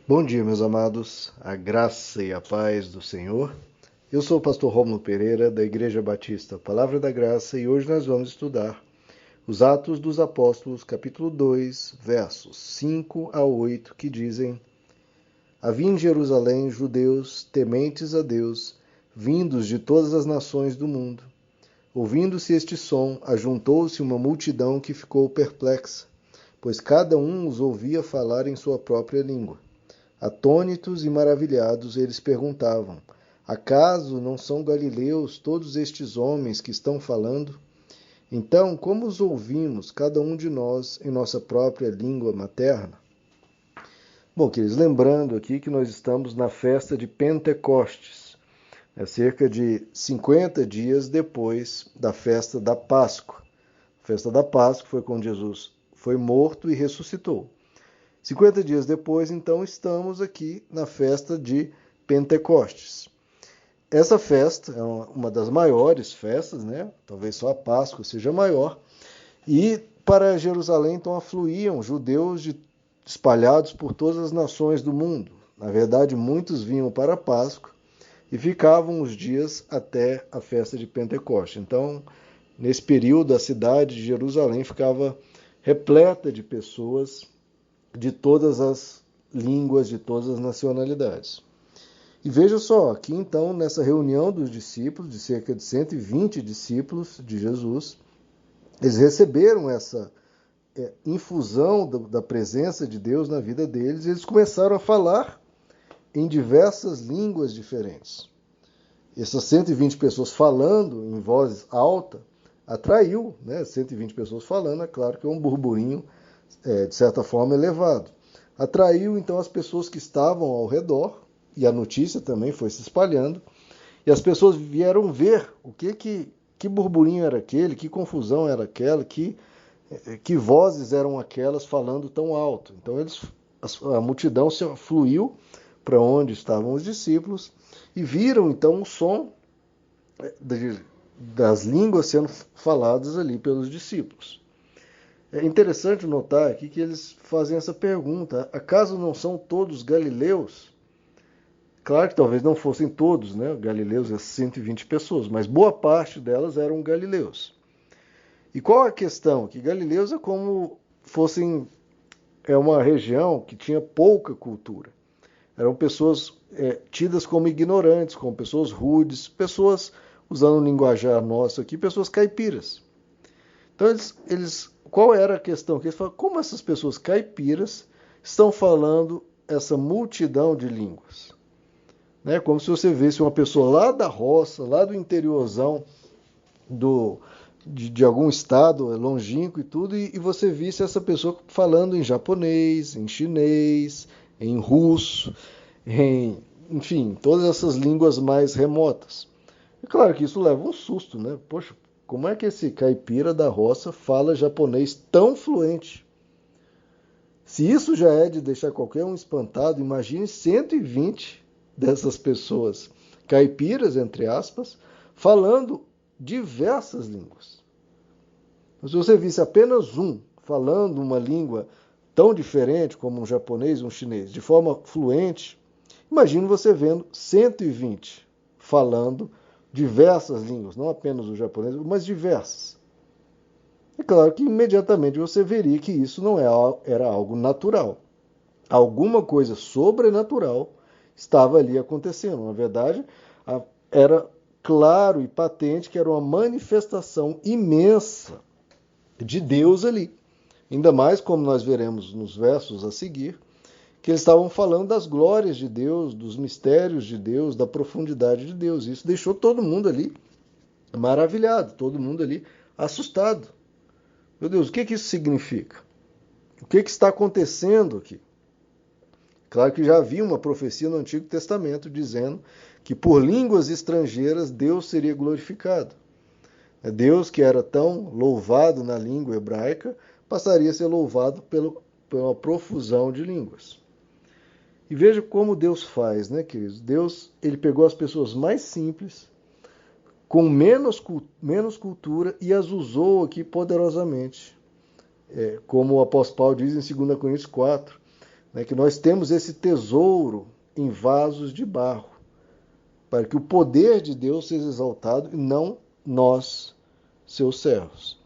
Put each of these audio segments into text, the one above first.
Bom dia, meus amados, a graça e a paz do Senhor. Eu sou o pastor Rômulo Pereira, da Igreja Batista Palavra da Graça, e hoje nós vamos estudar os Atos dos Apóstolos, capítulo 2, versos 5 a 8, que dizem: Havia em Jerusalém judeus tementes a Deus, vindos de todas as nações do mundo. Ouvindo-se este som, ajuntou-se uma multidão que ficou perplexa, pois cada um os ouvia falar em sua própria língua. Atônitos e maravilhados, eles perguntavam: Acaso não são galileus todos estes homens que estão falando? Então, como os ouvimos, cada um de nós, em nossa própria língua materna? Bom, queridos, lembrando aqui que nós estamos na festa de Pentecostes, cerca de 50 dias depois da festa da Páscoa. A festa da Páscoa foi quando Jesus foi morto e ressuscitou. 50 dias depois, então, estamos aqui na festa de Pentecostes. Essa festa é uma das maiores festas, né? Talvez só a Páscoa seja maior. E para Jerusalém, então, afluíam judeus espalhados por todas as nações do mundo. Na verdade, muitos vinham para a Páscoa e ficavam os dias até a festa de Pentecostes. Então, nesse período, a cidade de Jerusalém ficava repleta de pessoas de todas as línguas, de todas as nacionalidades. E veja só, aqui então, nessa reunião dos discípulos, de cerca de 120 discípulos de Jesus, eles receberam essa infusão da presença de Deus na vida deles, e eles começaram a falar em diversas línguas diferentes. Essas 120 pessoas falando em voz alta atraiu, né? 120 pessoas falando, é claro que é um burburinho, de certa forma, elevado. Atraiu então as pessoas que estavam ao redor, e a notícia também foi se espalhando, e as pessoas vieram ver que burburinho era aquele, que confusão era aquela, que vozes eram aquelas falando tão alto. Então a multidão se fluiu para onde estavam os discípulos e viram então o som das línguas sendo faladas ali pelos discípulos. É interessante notar aqui que eles fazem essa pergunta: acaso não são todos galileus? Claro que talvez não fossem todos, né? Galileus é 120 pessoas, mas boa parte delas eram galileus. E qual a questão? Que galileus é como fossem uma região que tinha pouca cultura. Eram pessoas tidas como ignorantes, como pessoas rudes, pessoas, usando um linguajar nosso aqui, pessoas caipiras. Então qual era a questão? Eles falaram, como essas pessoas caipiras estão falando essa multidão de línguas? Né? Como se você visse uma pessoa lá da roça, lá do interiorzão de algum estado longínquo e tudo, e você visse essa pessoa falando em japonês, em chinês, em russo, enfim, todas essas línguas mais remotas. É claro que isso leva um susto, né? Poxa, como é que esse caipira da roça fala japonês tão fluente? Se isso já é de deixar qualquer um espantado, imagine 120 dessas pessoas, caipiras, entre aspas, falando diversas línguas. Mas se você visse apenas um falando uma língua tão diferente como um japonês e um chinês, de forma fluente, imagine você vendo 120 falando diversas línguas, não apenas o japonês, mas diversas. É claro que imediatamente você veria que isso não era algo natural. Alguma coisa sobrenatural estava ali acontecendo. Na verdade, era claro e patente que era uma manifestação imensa de Deus ali. Ainda mais como nós veremos nos versos a seguir, que eles estavam falando das glórias de Deus, dos mistérios de Deus, da profundidade de Deus. Isso deixou todo mundo ali maravilhado, todo mundo ali assustado. Meu Deus, o que isso significa? O que está acontecendo aqui? Claro que já havia uma profecia no Antigo Testamento dizendo que por línguas estrangeiras Deus seria glorificado. Deus, que era tão louvado na língua hebraica, passaria a ser louvado pela profusão de línguas. E veja como Deus faz, né, queridos? Deus, ele pegou as pessoas mais simples, com menos cultura, e as usou aqui poderosamente. Como o apóstolo Paulo diz em 2 Coríntios 4, né, que nós temos esse tesouro em vasos de barro, para que o poder de Deus seja exaltado e não nós, seus servos.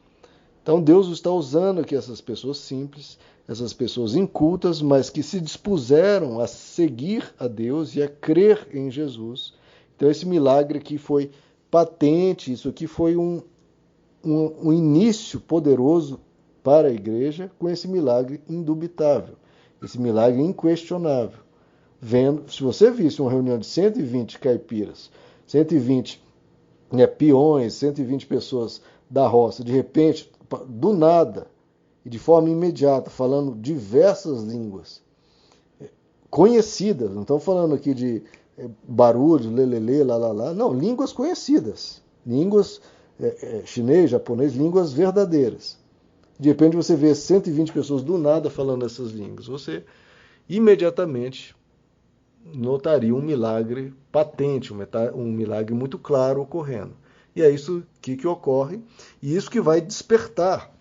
Então Deus está usando aqui essas pessoas simples, essas pessoas incultas, mas que se dispuseram a seguir a Deus e a crer em Jesus. Então esse milagre aqui foi patente, isso aqui foi um início poderoso para a igreja com esse milagre indubitável, esse milagre inquestionável. Se você visse uma reunião de 120 caipiras, 120 peões, 120 pessoas da roça, de repente, do nada, e de forma imediata, falando diversas línguas conhecidas, não estamos falando aqui de barulho, lelele, lá, não, línguas conhecidas, línguas chinês, japonês, línguas verdadeiras. De repente você vê 120 pessoas do nada falando essas línguas, você imediatamente notaria um milagre patente, um milagre muito claro ocorrendo. E é isso que ocorre, e isso que vai despertar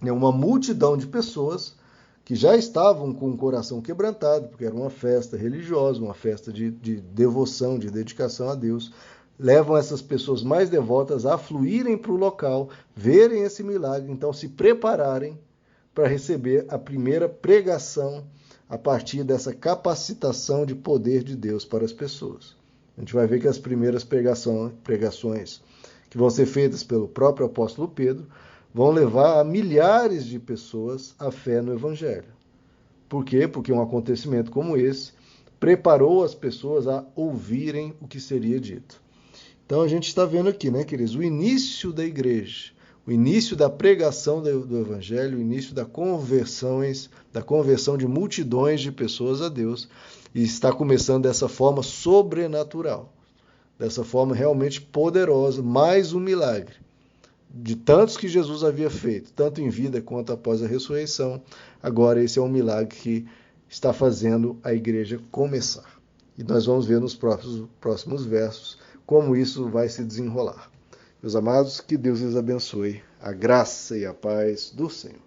uma multidão de pessoas que já estavam com o coração quebrantado, porque era uma festa religiosa, uma festa de devoção, de dedicação a Deus. Levam essas pessoas mais devotas a fluírem para o local, verem esse milagre, então se prepararem para receber a primeira pregação a partir dessa capacitação de poder de Deus para as pessoas. A gente vai ver que as primeiras pregações que vão ser feitas pelo próprio apóstolo Pedro vão levar a milhares de pessoas à fé no Evangelho. Por quê? Porque um acontecimento como esse preparou as pessoas a ouvirem o que seria dito. Então a gente está vendo aqui, né, queridos, o início da igreja, o início da pregação do Evangelho, o início da conversão de multidões de pessoas a Deus, e está começando dessa forma sobrenatural, dessa forma realmente poderosa, mais um milagre. De tantos que Jesus havia feito, tanto em vida quanto após a ressurreição, agora esse é um milagre que está fazendo a igreja começar. E nós vamos ver nos próximos versos como isso vai se desenrolar. Meus amados, que Deus lhes abençoe. A graça e a paz do Senhor.